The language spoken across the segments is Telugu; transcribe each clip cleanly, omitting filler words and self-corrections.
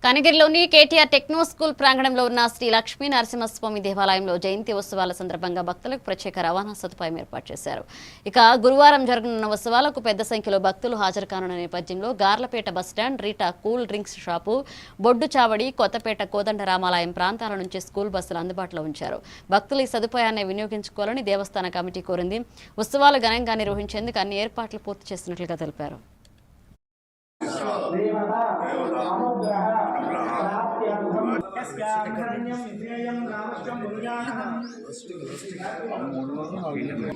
కనగిరిలోని కేటీఆర్ టెక్నో స్కూల్ ప్రాంగణంలో ఉన్న శ్రీ లక్ష్మీ నరసింహస్వామి దేవాలయంలో జయంతి ఉత్సవాల సందర్భంగా భక్తులకు ప్రత్యేక రవాణా సదుపాయం ఏర్పాటు చేశారు. ఇక గురువారం జరగనున్న ఉత్సవాలకు పెద్ద సంఖ్యలో భక్తులు హాజరు కానున్న నేపథ్యంలో Garlapet bus stand, Rita cool drinks shop, Boddu Chavadi, Kothapeta Kodandaramalayam ప్రాంతాల నుంచి స్కూల్ బస్సులు అందుబాటులో ఉంచారు. భక్తులు ఈ సదుపాయాన్ని వినియోగించుకోవాలని దేవస్థాన కమిటీ కోరింది. ఉత్సవాలు ఘనంగా నిర్వహించేందుకు అన్ని ఏర్పాట్లు పూర్తి చేసినట్లుగా తెలిపారు.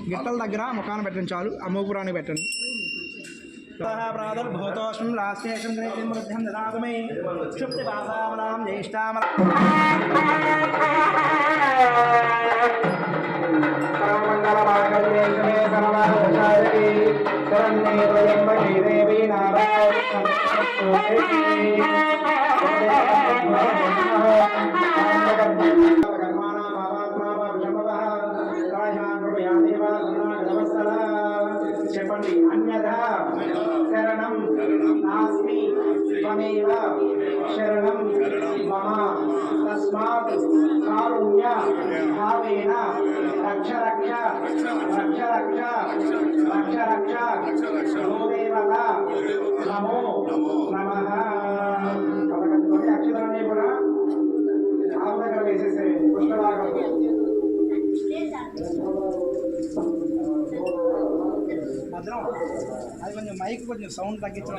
గిట్టల దగ్గర ముఖాన్ని పెట్టండి, చాలు అమ్మోపురాన్ని పెట్టండి. ప్రాదుర్భూతోష్ం రాశేషం గ్రహం దదాతమే క్షుప్తి భాసామనాం జ్యేష్ఠామల చెప్పండి. అన్యథా శరణం నాస్మి త్వమేవ శరణం మమ తస్మాత్ కారుణ్య భావేన రక్ష రక్ష రక్ష రక్ష రక్ష రక్ష గోదేవత నమో నమః. అక్షరాన్ని కూడా ఆవు దగ్గర వేసేసే పుష్పలాగా అది కొంచెం మైక్ కొంచెం సౌండ్ తగ్గించడం.